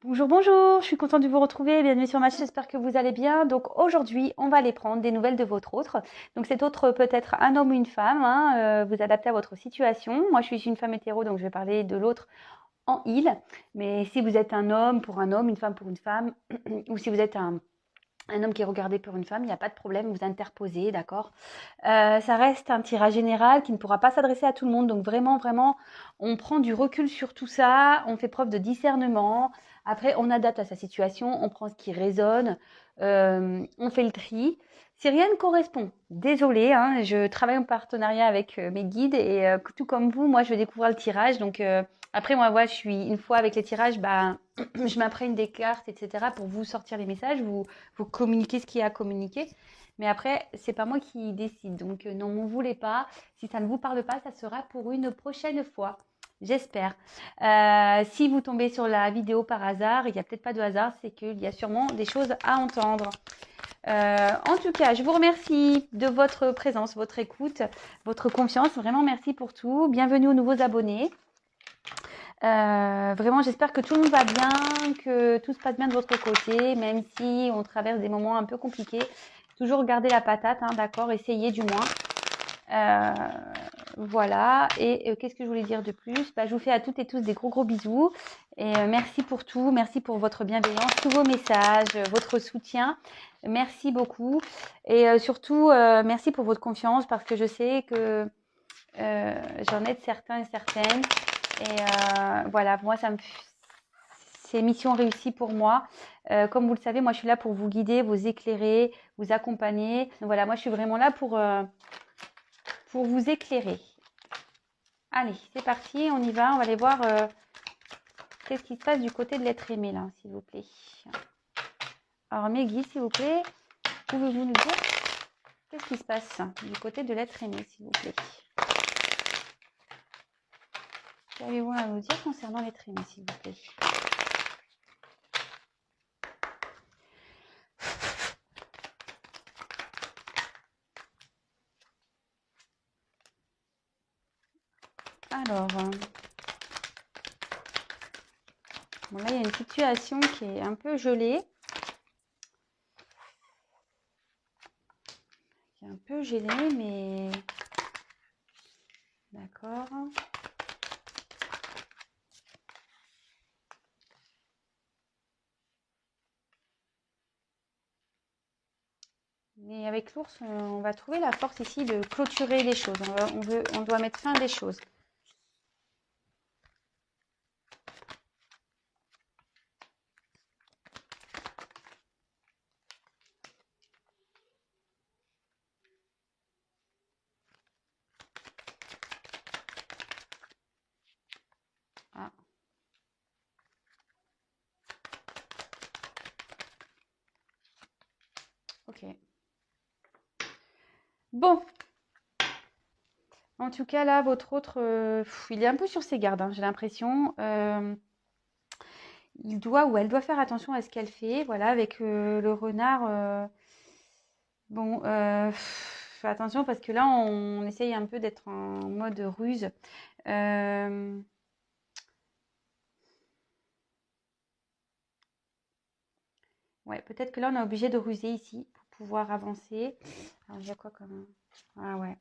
Bonjour, bonjour, je suis contente de vous retrouver. Bienvenue sur ma chaîne, j'espère que vous allez bien. Donc aujourd'hui, on va aller prendre des nouvelles de votre autre. Donc cet autre peut être un homme ou une femme, hein, vous adaptez à votre situation. Moi, je suis une femme hétéro, donc je vais parler de l'autre en il. Mais si vous êtes un homme pour un homme, une femme pour une femme, ou si vous êtes un homme qui est regardé pour une femme, il n'y a pas de problème, vous interposez, d'accord. Ça reste un tirage général qui ne pourra pas s'adresser à tout le monde. Donc vraiment, vraiment, on prend du recul sur tout ça, on fait preuve de discernement. Après, on adapte à sa situation, on prend ce qui résonne, on fait le tri. Si rien ne correspond, désolé, hein, je travaille en partenariat avec mes guides et tout comme vous, moi, je vais découvrir le tirage. Donc après, moi, voilà, je suis une fois avec les tirages, bah, je m'imprègne des cartes, etc. pour vous sortir les messages, vous communiquer ce qu'il y a à communiquer. Mais après, c'est pas moi qui décide. Donc, non, m'en voulez pas. Si ça ne vous parle pas, ça sera pour une prochaine fois. J'espère. Si vous tombez sur la vidéo par hasard, il n'y a peut-être pas de hasard, c'est qu'il y a sûrement des choses à entendre. En tout cas, je vous remercie de votre présence, votre écoute, votre confiance. Vraiment, merci pour tout. Bienvenue aux nouveaux abonnés. Vraiment, j'espère que tout le monde va bien, que tout se passe bien de votre côté, même si on traverse des moments un peu compliqués. Toujours garder la patate, hein, d'accord, essayez du moins. Euh, voilà, et qu'est-ce que je voulais dire de plus? Bah, je vous fais à toutes et tous des gros gros bisous. Et merci pour tout, merci pour votre bienveillance, tous vos messages, votre soutien. Merci beaucoup. Et surtout, merci pour votre confiance parce que je sais que j'en aide certains et certaines. Et voilà, moi, c'est mission réussie pour moi. Comme vous le savez, moi, je suis là pour vous guider, vous éclairer, vous accompagner. Donc voilà, moi, je suis vraiment là pour vous éclairer. Allez, c'est parti, on y va. On va aller voir qu'est-ce qui se passe du côté de l'être aimé, là, s'il vous plaît. Alors, mes guides, s'il vous plaît, pouvez-vous nous dire qu'est-ce qui se passe du côté de l'être aimé, s'il vous plaît? Qu'avez-vous à nous dire concernant l'être aimé, s'il vous plaît? Alors, bon, là, il y a une situation qui est un peu gelée. Qui est un peu gelée, mais... D'accord. Mais avec l'ours, on va trouver la force ici de clôturer les choses. On doit mettre fin à des choses. Ah. Ok. Bon. En tout cas, là, votre autre, il est un peu sur ses gardes, hein, j'ai l'impression. Il doit ou elle doit faire attention à ce qu'elle fait. Voilà, avec le renard. Bon, attention parce que là, on essaye un peu d'être en mode ruse. Ouais, peut-être que là, on est obligé de ruser ici pour pouvoir avancer. Alors, il y a quoi comme... Ah ouais.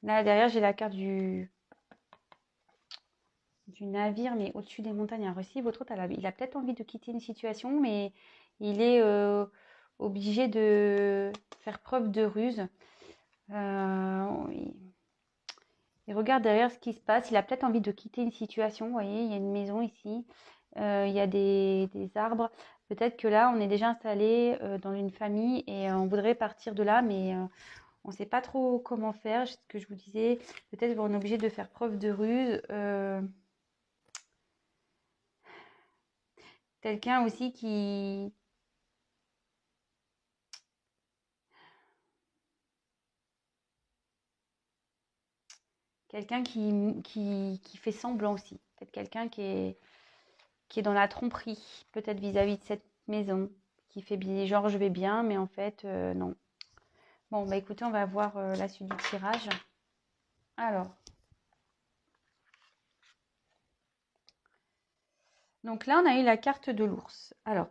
Là, derrière, j'ai la carte du navire, mais au-dessus des montagnes. Alors ici, votre hôte, il a peut-être envie de quitter une situation, mais il est obligé de faire preuve de ruse. Il regarde derrière ce qui se passe. Il a peut-être envie de quitter une situation. Vous voyez, il y a une maison ici. Il y a des arbres. Peut-être que là, on est déjà installé dans une famille et on voudrait partir de là, mais on ne sait pas trop comment faire. Ce que je vous disais, peut-être qu'on est obligé de faire preuve de ruse. Quelqu'un aussi quelqu'un qui fait semblant aussi. Peut-être quelqu'un qui est dans la tromperie, peut-être vis-à-vis de cette maison, qui fait bien, genre je vais bien, mais en fait, non. Bon, bah écoutez, on va voir la suite du tirage. Alors, Donc là, on a eu la carte de l'ours. Alors,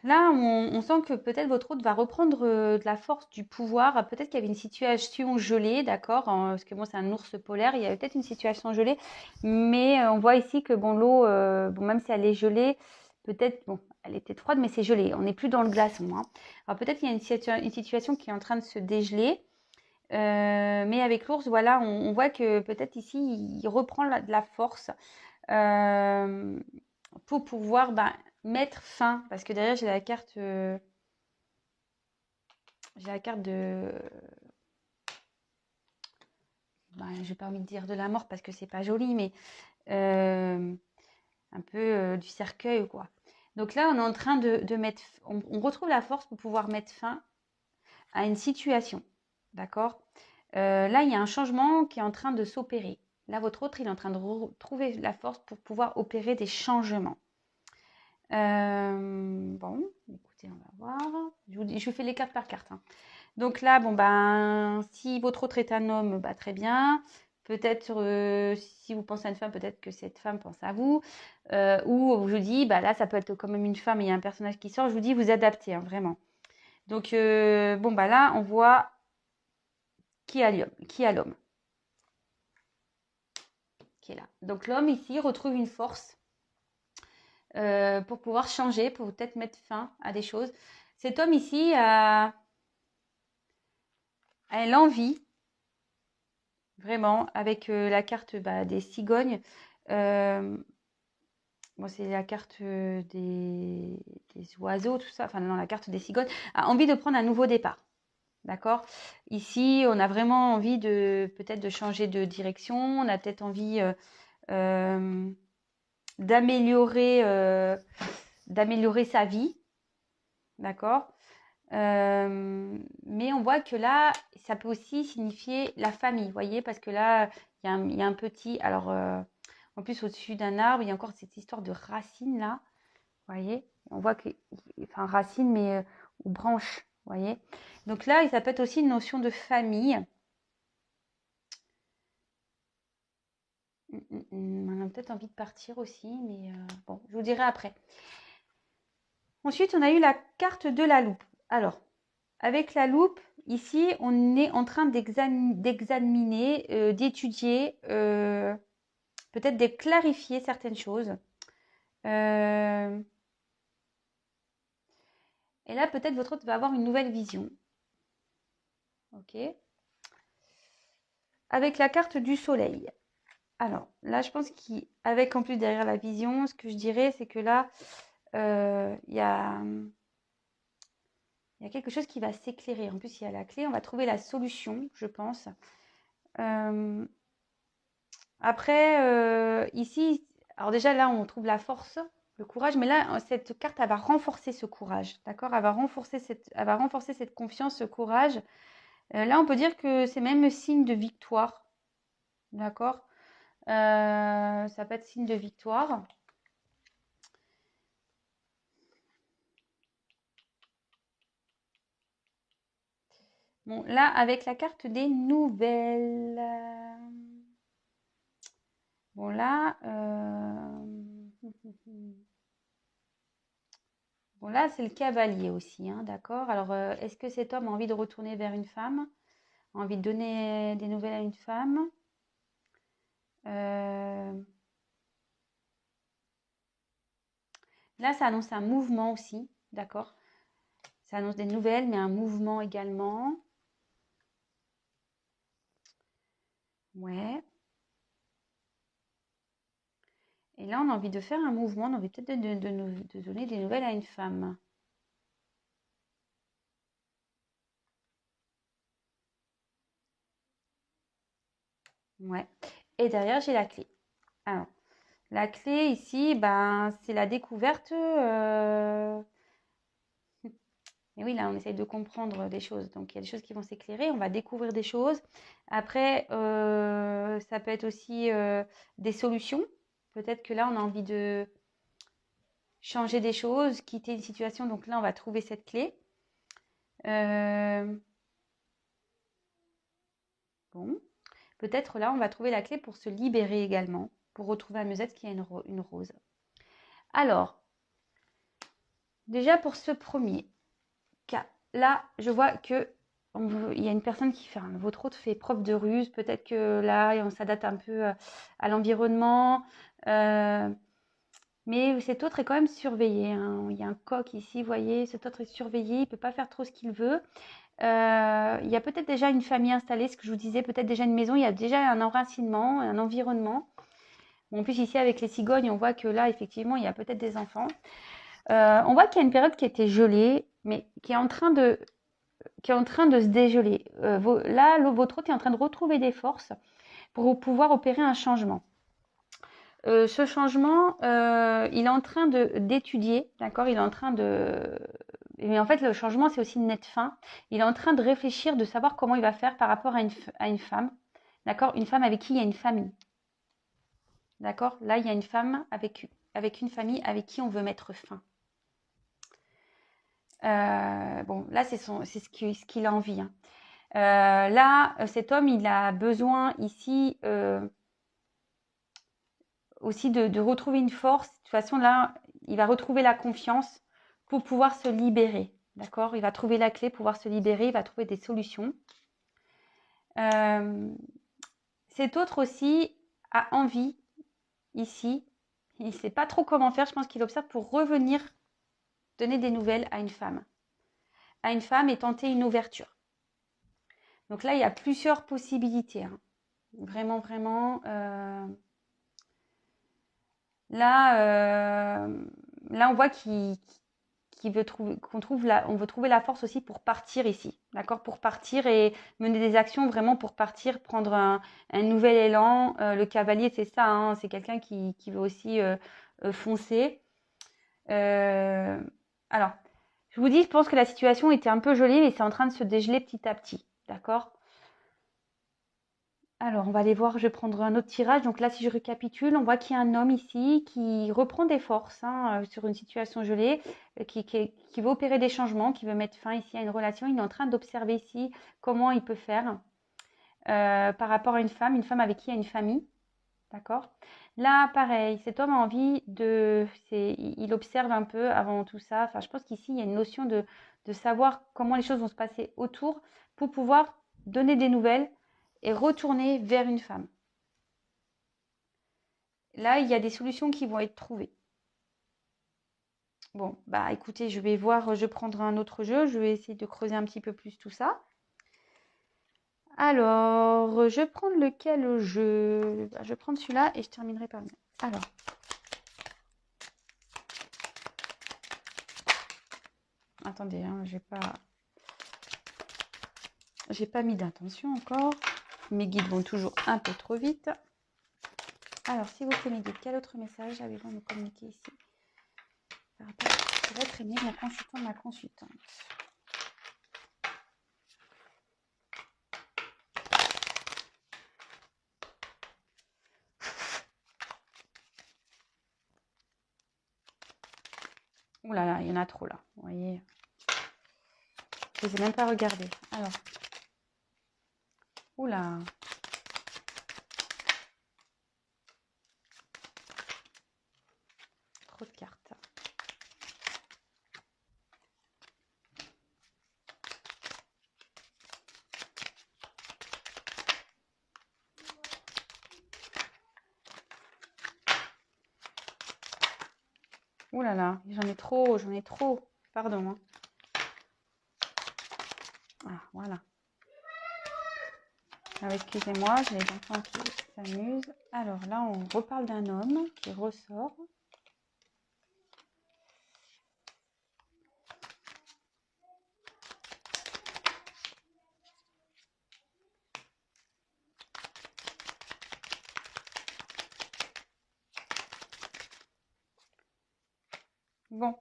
là, on sent que peut-être votre hôte va reprendre de la force, du pouvoir. Peut-être qu'il y avait une situation gelée, d'accord, parce que bon, c'est un ours polaire. Il y avait peut-être une situation gelée, mais on voit ici que bon, l'eau, bon, même si elle est gelée, peut-être, bon, elle était froide, mais c'est gelé. On n'est plus dans le glaçon, hein. Alors peut-être qu'il y a une situation qui est en train de se dégeler. Mais avec l'ours, voilà, on voit que peut-être ici, il reprend de la force euh, pour pouvoir mettre fin. Parce que derrière, j'ai la carte de, j'ai pas envie de dire de la mort parce que c'est pas joli, mais euh, un peu du cercueil, quoi. Donc là, on est en train de mettre, on retrouve la force pour pouvoir mettre fin à une situation, d'accord. Là, il y a un changement qui est en train de s'opérer. Là, votre autre, il est en train de trouver la force pour pouvoir opérer des changements. Bon, écoutez, on va voir. Je vous fais les cartes par carte, hein. Donc là, bon, si votre autre est un homme, très bien. Peut-être, si vous pensez à une femme, peut-être que cette femme pense à vous. Ou je vous dis, là, ça peut être quand même une femme et il y a un personnage qui sort. Je vous dis, vous adaptez, hein, vraiment. Donc, là, on voit qui a l'homme qui est là. Donc, l'homme, ici, retrouve une force pour pouvoir changer, pour peut-être mettre fin à des choses. Cet homme ici a l'envie, vraiment, avec la carte des cigognes. Bon, c'est la carte des oiseaux, tout ça. Enfin, non, la carte des cigognes. A envie de prendre un nouveau départ. D'accord. Ici, on a vraiment envie peut-être de changer de direction. On a peut-être envie d'améliorer sa vie. D'accord. Mais on voit que là, ça peut aussi signifier la famille, vous voyez, parce que là, il y a un petit. Alors, en plus, au-dessus d'un arbre, il y a encore cette histoire de racines là, vous voyez. On voit que, enfin, racines, mais ou branches, vous voyez. Donc là, ça peut être aussi une notion de famille. On a peut-être envie de partir aussi, mais bon, je vous dirai après. Ensuite, on a eu la carte de la loupe. Alors, avec la loupe, ici, on est en train d'examiner, d'étudier, peut-être de clarifier certaines choses. Et là, peut-être votre hôte va avoir une nouvelle vision. Ok. Avec la carte du soleil. Alors, là, je pense qu'avec en plus derrière la vision, ce que je dirais, c'est que là, il y a quelque chose qui va s'éclairer. En plus, il y a la clé. On va trouver la solution, je pense. Après, ici, alors déjà là, on trouve la force, le courage, mais là, cette carte, elle va renforcer ce courage, d'accord. Elle va renforcer cette confiance, ce courage. Là, on peut dire que c'est même signe de victoire, d'accord. Ça peut être signe de victoire. Bon, là, avec la carte des nouvelles. Bon, là, bon, là, c'est le cavalier aussi, hein, d'accord. Alors, est-ce que cet homme a envie de retourner vers une femme? A envie de donner des nouvelles à une femme? Là, ça annonce un mouvement aussi, d'accord. Ça annonce des nouvelles, mais un mouvement également. Ouais. Et là, on a envie de faire un mouvement, on a envie peut-être de donner des nouvelles à une femme. Ouais. Et derrière, j'ai la clé. Alors, la clé ici, c'est la découverte. Et oui, là, on essaye de comprendre des choses. Donc, il y a des choses qui vont s'éclairer. On va découvrir des choses. Après, ça peut être aussi des solutions. Peut-être que là, on a envie de changer des choses, quitter une situation. Donc là, on va trouver cette clé. Bon. Peut-être là, on va trouver la clé pour se libérer également, pour retrouver à Musette qui a une rose. Alors, déjà pour ce premier cas, là, je vois que il y a une personne qui fait, votre autre fait preuve de ruse. Peut-être que là, on s'adapte un peu à l'environnement. Mais cet autre est quand même surveillé, hein. Il y a un coq ici, vous voyez, cet autre est surveillé, il ne peut pas faire trop ce qu'il veut. Il y a peut-être déjà une famille installée, ce que je vous disais, peut-être déjà une maison, il y a déjà un enracinement, un environnement. Bon, en plus, ici, avec les cigognes, on voit que là, effectivement, il y a peut-être des enfants. On voit qu'il y a une période qui était gelée, mais qui est en train de se dégeler. Là, votre hôte est en train de retrouver des forces pour pouvoir opérer un changement. Ce changement, il est en train d'étudier, d'accord? Il est en train de... Mais en fait, le changement, c'est aussi une nette fin. Il est en train de réfléchir, de savoir comment il va faire par rapport à une femme, d'accord? Une femme avec qui il y a une famille, d'accord? Là, il y a une femme avec une famille avec qui on veut mettre fin. Bon, là, c'est ce qu'il a envie, hein. Là, cet homme, il a besoin ici aussi de retrouver une force. De toute façon, là, il va retrouver la confiance pour pouvoir se libérer. D'accord? Il va trouver la clé pour pouvoir se libérer, il va trouver des solutions. Cet autre aussi a envie, ici, il ne sait pas trop comment faire, je pense qu'il observe pour revenir donner des nouvelles à une femme. À une femme et tenter une ouverture. Donc là, il y a plusieurs possibilités, hein. Vraiment, vraiment. Là, on voit on veut trouver la force aussi pour partir ici, d'accord? Pour partir et mener des actions vraiment pour partir, prendre un nouvel élan. Le cavalier, c'est ça, hein, c'est quelqu'un qui veut aussi foncer. Alors, je vous dis, je pense que la situation était un peu gelée, mais c'est en train de se dégeler petit à petit, d'accord? Alors, on va aller voir, je vais prendre un autre tirage. Donc là, si je récapitule, on voit qu'il y a un homme ici qui reprend des forces, hein, sur une situation gelée, qui veut opérer des changements, qui veut mettre fin ici à une relation. Il est en train d'observer ici comment il peut faire par rapport à une femme avec qui il y a une famille. D'accord? Là, pareil, cet homme a envie il observe un peu avant tout ça. Enfin, je pense qu'ici, il y a une notion de savoir comment les choses vont se passer autour pour pouvoir donner des nouvelles et retourner vers une femme. Là, il y a des solutions qui vont être trouvées. Bon, bah écoutez, je vais voir, je prendrai un autre jeu, je vais essayer de creuser un petit peu plus tout ça. Alors, je vais prendre lequel jeu? Je vais prendre celui-là et je terminerai par lui. Alors. Attendez, hein, j'ai pas mis d'intention encore. Mes guides vont toujours un peu trop vite. Alors, s'il vous plaît, mes guides, quel autre message avez-vous à me communiquer ici par rapport à votre énigme, la consultant de ma consultante? Ouh là là, il y en a trop là, vous voyez. Je ne les ai même pas regardés. Alors. Ouh là. Trop de cartes. Ouh là là, j'en ai trop. Pardon, hein. Ah, voilà. Alors, excusez-moi, j'ai les enfants qui s'amusent. Alors là, on reparle d'un homme qui ressort. Bon.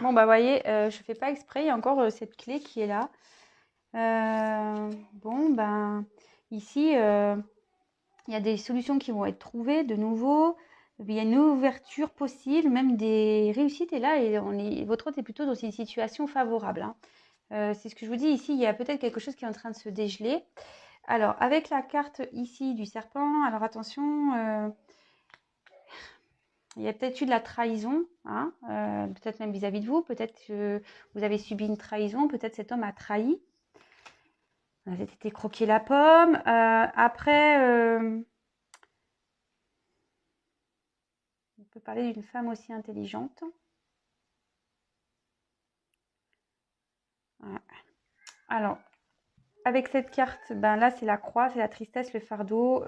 Bon, bah, voyez, je fais pas exprès, il y a encore cette clé qui est là. Bon, ben, ici, il y a des solutions qui vont être trouvées de nouveau. Il y a une ouverture possible, même des réussites. Et là, votre hôte est plutôt dans une situation favorable, hein. C'est ce que je vous dis ici, il y a peut-être quelque chose qui est en train de se dégeler. Alors, avec la carte ici du serpent, alors attention, Il y a peut-être eu de la trahison, hein, peut-être même vis-à-vis de vous. Peut-être que vous avez subi une trahison. Peut-être cet homme a trahi. Vous avez été croquer la pomme. Après, on peut parler d'une femme aussi intelligente. Ouais. Alors, avec cette carte, ben là, c'est la croix, c'est la tristesse, le fardeau.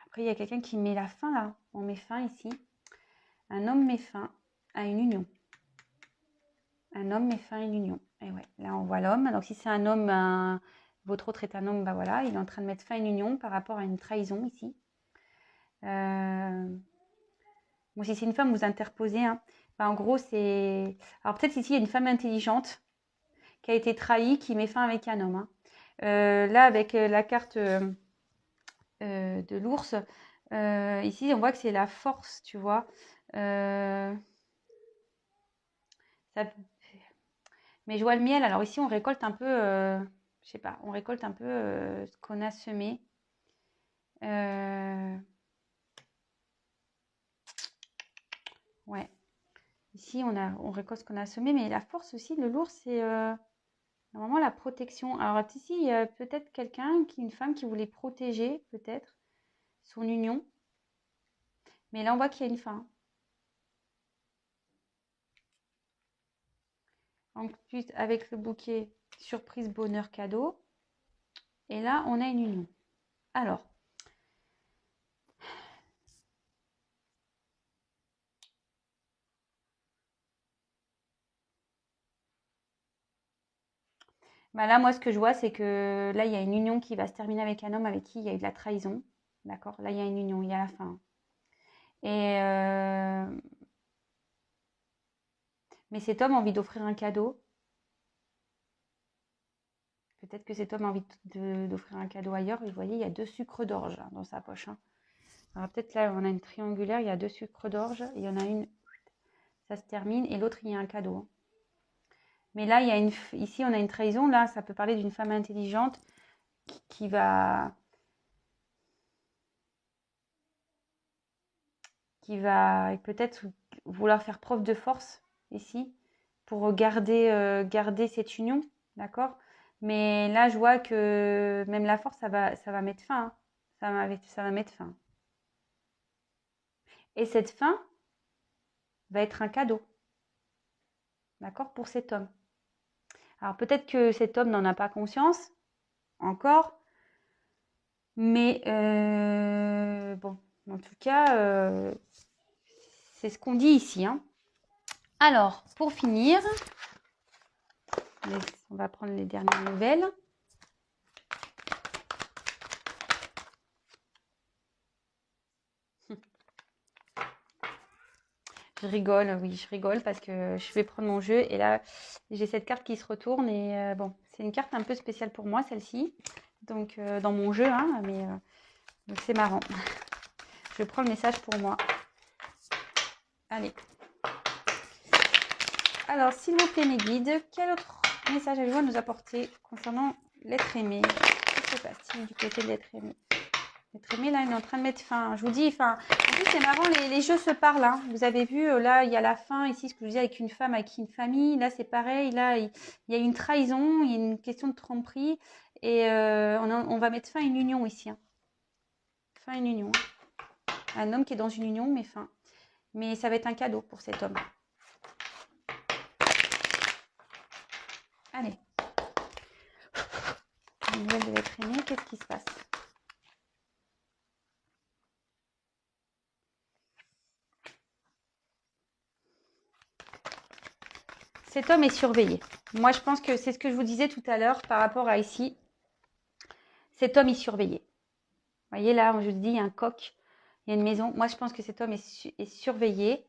Après, il y a quelqu'un qui met la fin là. On met fin ici. Un homme met fin à une union. Un homme met fin à une union. Et ouais, là, on voit l'homme. Donc, si c'est un homme, votre autre est un homme, ben voilà, il est en train de mettre fin à une union par rapport à une trahison ici. Bon, si c'est une femme, vous interposez. Hein. Ben, en gros, c'est. Alors, peut-être ici, il y a une femme intelligente qui a été trahie, qui met fin avec un homme. Hein. Là, avec la carte de l'ours, ici, on voit que c'est la force, tu vois. Ça... Mais je vois le miel. Alors ici, on récolte un peu, je sais pas, on récolte un peu ce qu'on a semé. Ouais. Ici, on récolte ce qu'on a semé, mais la force aussi, le lourd, c'est normalement la protection. Alors ici, il y a peut-être quelqu'un, une femme qui voulait protéger, peut-être, son union. Mais là, on voit qu'il y a une fin. Ensuite, avec le bouquet, surprise, bonheur, cadeau. Et là, on a une union. Alors, bah là, moi, ce que je vois, c'est que là, il y a une union qui va se terminer avec un homme avec qui il y a eu de la trahison. D'accord? Là, il y a une union, il y a la fin. Et mais cet homme a envie d'offrir un cadeau. Peut-être que cet homme a envie d'offrir un cadeau ailleurs. Et vous voyez, il y a 2 sucres d'orge hein, dans sa poche. Hein. Alors peut-être là, on a une triangulaire, il y a 2 sucres d'orge. Il y en a une, ça se termine, et l'autre, il y a un cadeau. Hein. Mais là, il y a ici, on a une trahison. Là, ça peut parler d'une femme intelligente qui va peut-être vouloir faire preuve de force ici pour garder cette union, d'accord? Mais là, je vois que même la force, ça va mettre fin. Hein. Ça va mettre fin. Et cette fin va être un cadeau, d'accord, pour cet homme. Alors peut-être que cet homme n'en a pas conscience encore, mais bon, en tout cas, c'est ce qu'on dit ici. Hein. Alors, pour finir, on va prendre les dernières nouvelles. Je rigole, oui, je rigole parce que je vais prendre mon jeu et là, j'ai cette carte qui se retourne et bon, c'est une carte un peu spéciale pour moi, celle-ci. Donc, dans mon jeu, hein, mais donc c'est marrant. Je prends le message pour moi. Allez. Alors, s'il vous plaît, mes guides, quel autre message allez-vous à nous apporter concernant l'être aimé? Que se passe-t-il du côté de l'être aimé? L'être aimé, là, il est en train de mettre fin. Je vous dis, enfin, en plus, c'est marrant, les jeux se parlent. Hein. Vous avez vu, là, il y a la fin, ici, ce que je vous dis, avec une femme, avec une famille. Là, c'est pareil. Là, il y a une trahison, il y a une question de tromperie. Et on va mettre fin à une union ici. Hein. Fin à une union. Un homme qui est dans une union, mais fin. Mais ça va être un cadeau pour cet homme. Allez. Une nouvelle de l'être aimé, qu'est-ce qui se passe? Cet homme est surveillé. Moi, je pense que c'est ce que je vous disais tout à l'heure par rapport à ici. Cet homme est surveillé. Vous voyez là, je vous dis, il y a un coq, il y a une maison. Moi, je pense que cet homme est surveillé.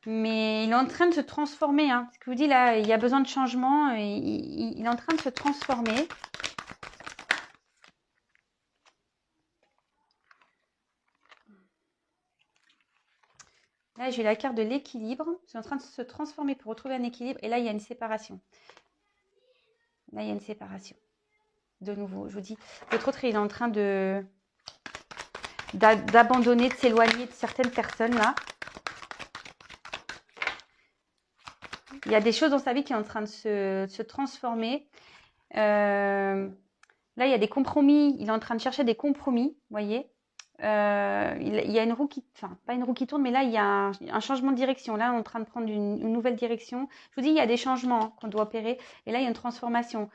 Mais il est en train de se transformer. Hein. Ce que je vous dis là, il y a besoin de changement. Il est en train de se transformer. Là, j'ai la carte de l'équilibre. C'est en train de se transformer pour retrouver un équilibre. Et là, il y a une séparation. Là, il y a une séparation. De nouveau, je vous dis. Votre autre, il est en train de d'abandonner, de s'éloigner de certaines personnes là. Il y a des choses dans sa vie qui sont en train de se transformer. Là, il y a des compromis. Il est en train de chercher des compromis, vous voyez. Il y a une roue qui... Enfin, pas une roue qui tourne, mais là, il y a un changement de direction. Là, on est en train de prendre une nouvelle direction. Je vous dis, il y a des changements qu'on doit opérer. Et là, il y a une transformation.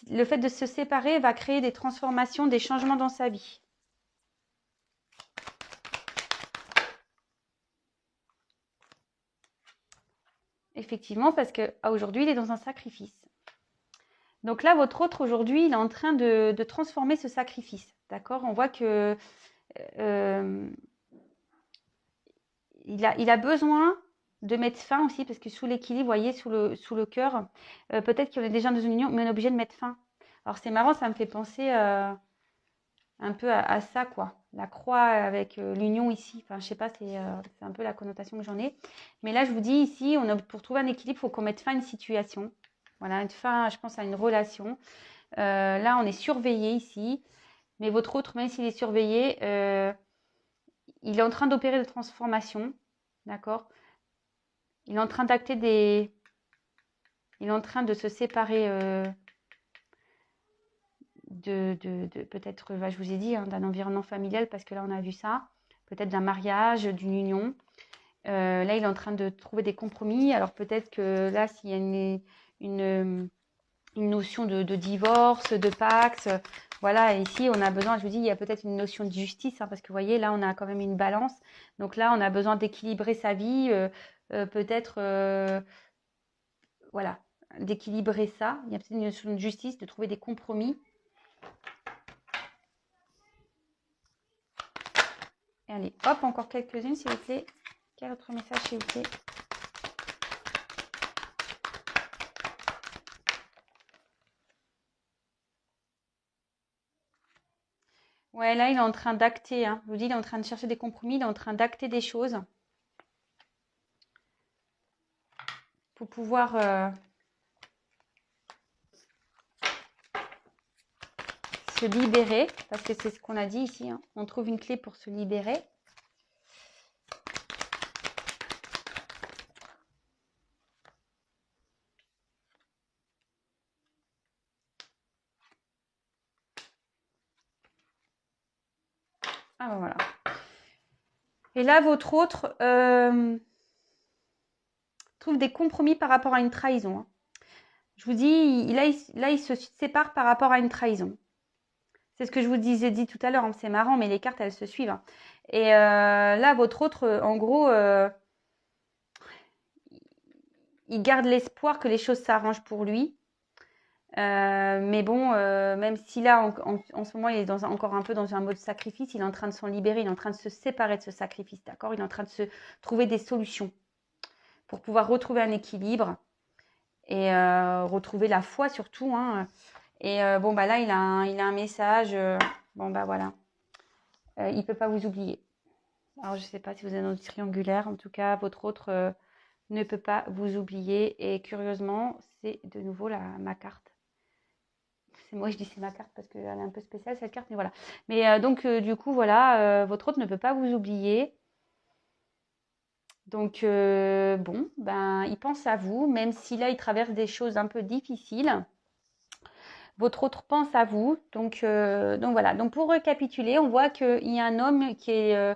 Le fait de se séparer va créer des transformations, des changements dans sa vie. Effectivement, parce qu'aujourd'hui, il est dans un sacrifice. Donc là, votre autre, aujourd'hui, il est en train de transformer ce sacrifice. D'accord? On voit que il a besoin de mettre fin aussi, parce que sous l'équilibre, vous voyez, sous le cœur, peut-être qu'on est déjà dans une union, mais on est obligé de mettre fin. Alors c'est marrant, ça me fait penser un peu à ça, quoi. La croix avec l'union ici. Enfin, je sais pas, c'est un peu la connotation que j'en ai. Mais là, je vous dis ici, pour trouver un équilibre, il faut qu'on mette fin à une situation. Voilà, une fin, je pense, à une relation. Là, on est surveillé ici. Mais votre autre, même s'il est surveillé, il est en train d'opérer de transformation. D'accord? Il est en train d'acter des... Il est en train de se séparer peut-être, je vous ai dit, hein, d'un environnement familial, parce que là, on a vu ça. Peut-être d'un mariage, d'une union. Là, il est en train de trouver des compromis. Alors, peut-être que là, s'il y a une notion de divorce, de pax, voilà, et ici, on a besoin, je vous dis, il y a peut-être une notion de justice, hein, parce que vous voyez, là, on a quand même une balance. Donc là, on a besoin d'équilibrer sa vie, peut-être, voilà, d'équilibrer ça. Il y a peut-être une notion de justice, de trouver des compromis. Et allez, hop, encore quelques-unes, s'il vous plaît. Quel autre message, s'il vous plaît? Ouais, là, il est en train d'acter, hein. Je vous dis, il est en train de chercher des compromis, il est en train d'acter des choses pour pouvoir se libérer, parce que c'est ce qu'on a dit ici, hein. On trouve une clé pour se libérer. Ah ben voilà. Et là, votre autre trouve des compromis par rapport à une trahison, hein. Je vous dis, là, il se sépare par rapport à une trahison. C'est ce que je vous disais dit tout à l'heure, hein. C'est marrant, mais les cartes, elles se suivent, hein. Et là, votre autre, en gros, il garde l'espoir que les choses s'arrangent pour lui. Mais bon, même si là, en ce moment, il est encore un peu dans un mode sacrifice, il est en train de s'en libérer, il est en train de se séparer de ce sacrifice, d'accord? Il est en train de se trouver des solutions pour pouvoir retrouver un équilibre et retrouver la foi surtout, hein. Et bon, bah là, il a un message. Bon, bah voilà. Il ne peut pas vous oublier. Alors, je ne sais pas si vous êtes dans le triangulaire. En tout cas, votre autre ne peut pas vous oublier. Et curieusement, c'est de nouveau ma carte. Moi, je dis c'est ma carte parce qu'elle est un peu spéciale, cette carte. Mais voilà. Mais donc, du coup, voilà, votre autre ne peut pas vous oublier. Donc, bon, ben, il pense à vous, même si là, il traverse des choses un peu difficiles. Votre autre pense à vous. Donc voilà. Donc, pour récapituler, on voit qu'il y a un homme qui est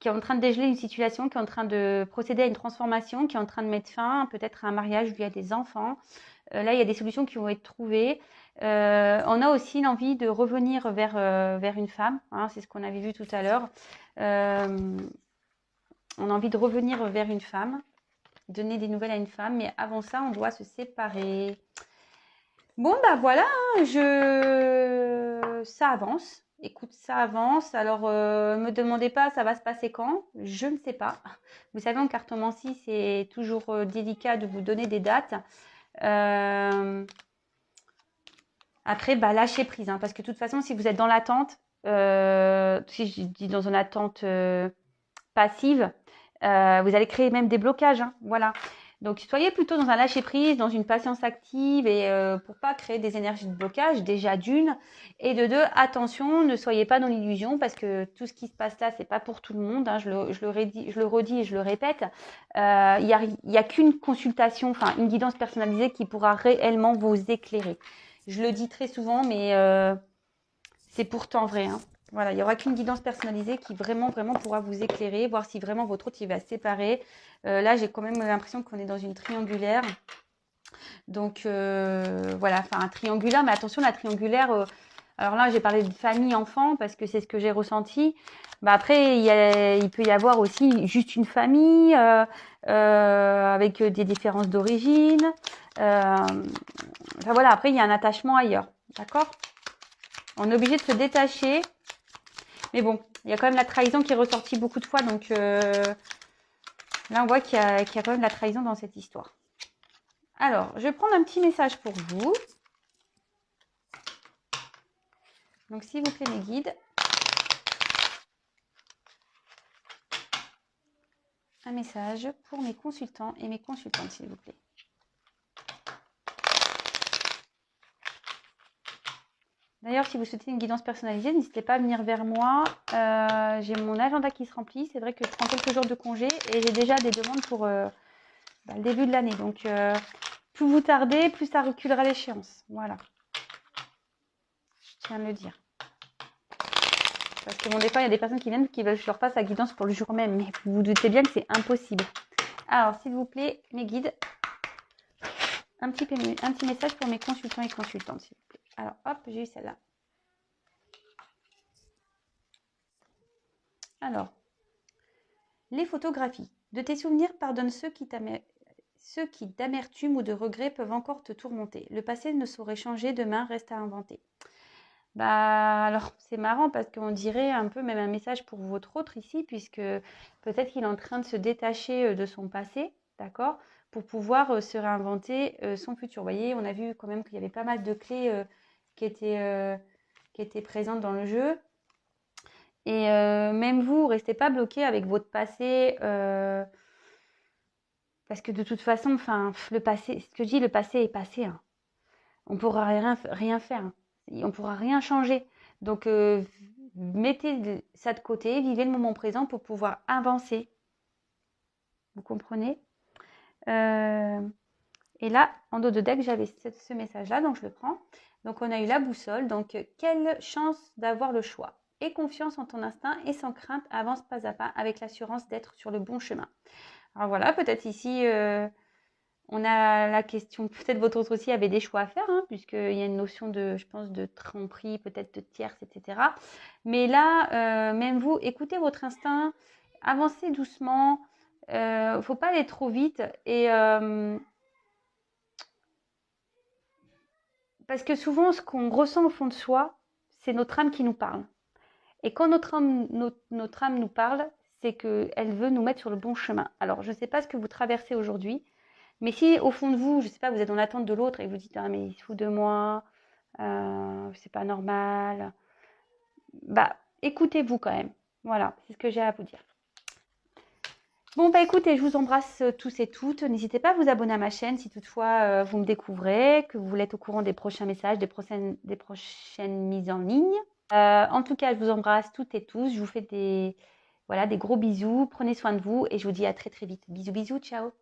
en train de dégeler une situation, qui est en train de procéder à une transformation, qui est en train de mettre fin peut-être à un mariage où il y a des enfants. Là, il y a des solutions qui vont être trouvées. On a aussi l'envie de revenir vers une femme, hein, c'est ce qu'on avait vu tout à l'heure. On a envie de revenir vers une femme, donner des nouvelles à une femme, mais avant ça, on doit se séparer. Bon, bah voilà, hein, ça avance. Écoute, ça avance. Alors, me demandez pas, ça va se passer quand? Je ne sais pas. Vous savez, en cartomancie, c'est toujours délicat de vous donner des dates. Après, bah, lâchez prise, hein, parce que de toute façon, si vous êtes dans l'attente, si je dis dans une attente passive, vous allez créer même des blocages, hein, voilà. Donc, soyez plutôt dans un lâcher-prise, dans une patience active et pour pas créer des énergies de blocage, déjà d'une. Et de deux, attention, ne soyez pas dans l'illusion parce que tout ce qui se passe là, c'est pas pour tout le monde. Hein, je le redis et je le répète. Il y a qu'une consultation, enfin une guidance personnalisée qui pourra réellement vous éclairer. Je le dis très souvent, mais c'est pourtant vrai. Hein. Voilà, il n'y aura qu'une guidance personnalisée qui vraiment pourra vous éclairer, voir si vraiment votre autre il va se séparer. Là, j'ai quand même l'impression qu'on est dans une triangulaire. Donc, voilà, enfin un triangulaire, mais attention, la triangulaire, alors là, j'ai parlé de famille, enfant, parce que c'est ce que j'ai ressenti. Bah, après, il peut y avoir aussi juste une famille avec des différences d'origine. Enfin voilà, après, il y a un attachement ailleurs, d'accord? On est obligé de se détacher. Mais bon, il y a quand même la trahison qui est ressortie beaucoup de fois. Donc là, on voit qu'il y a quand même la trahison dans cette histoire. Alors, je vais prendre un petit message pour vous. Donc, s'il vous plaît, mes guides. Un message pour mes consultants et mes consultantes, s'il vous plaît. D'ailleurs, si vous souhaitez une guidance personnalisée, n'hésitez pas à venir vers moi. J'ai mon agenda qui se remplit. C'est vrai que je prends quelques jours de congé et j'ai déjà des demandes pour le début de l'année. Donc, plus vous tardez, plus ça reculera l'échéance. Voilà. Je tiens à le dire. Parce que bon, des fois, il y a des personnes qui viennent qui veulent que je leur fasse la guidance pour le jour même. Mais vous vous doutez bien que c'est impossible. Alors, s'il vous plaît, mes guides, un petit message pour mes consultants et consultantes, s'il vous plaît. Alors, hop, j'ai eu celle-là. Alors, les photographies. De tes souvenirs, pardonne ceux qui d'amertume ou de regret peuvent encore te tourmenter. Le passé ne saurait changer, demain reste à inventer. Bah alors c'est marrant parce qu'on dirait un peu même un message pour votre autre ici, puisque peut-être qu'il est en train de se détacher de son passé, d'accord, pour pouvoir se réinventer son futur. Vous voyez, on a vu quand même qu'il y avait pas mal de clés qui étaient présentes dans le jeu. Et même vous, restez pas bloqué avec votre passé, parce que de toute façon, enfin, le passé, ce que je dis, le passé est passé. Hein. On pourra rien faire. Hein. On pourra rien changer. Donc, mettez ça de côté, vivez le moment présent pour pouvoir avancer. Vous comprenez? Et là, en dos de deck, j'avais ce message-là, donc je le prends. Donc, on a eu la boussole. Donc, quelle chance d'avoir le choix. Aie confiance en ton instinct et sans crainte, avance pas à pas avec l'assurance d'être sur le bon chemin. Alors voilà, peut-être ici, on a la question, peut-être votre autre aussi avait des choix à faire, hein, puisqu'il y a une notion de, je pense, de tromperie, peut-être de tierce, etc. Mais là, même vous, écoutez votre instinct, avancez doucement, faut pas aller trop vite. Et parce que souvent, ce qu'on ressent au fond de soi, c'est notre âme qui nous parle. Et quand notre âme nous parle, c'est qu'elle veut nous mettre sur le bon chemin. Alors, je ne sais pas ce que vous traversez aujourd'hui, mais si au fond de vous, je ne sais pas, vous êtes en attente de l'autre et vous dites « Ah, mais il se fout de moi, c'est pas normal », bah, écoutez-vous quand même. Voilà, c'est ce que j'ai à vous dire. Bon, bah écoutez, je vous embrasse tous et toutes. N'hésitez pas à vous abonner à ma chaîne si toutefois vous me découvrez, que vous voulez être au courant des prochains messages, des prochaines mises en ligne. En tout cas, je vous embrasse toutes et tous. Je vous fais des gros bisous. Prenez soin de vous et je vous dis à très très vite. Bisous, bisous, ciao.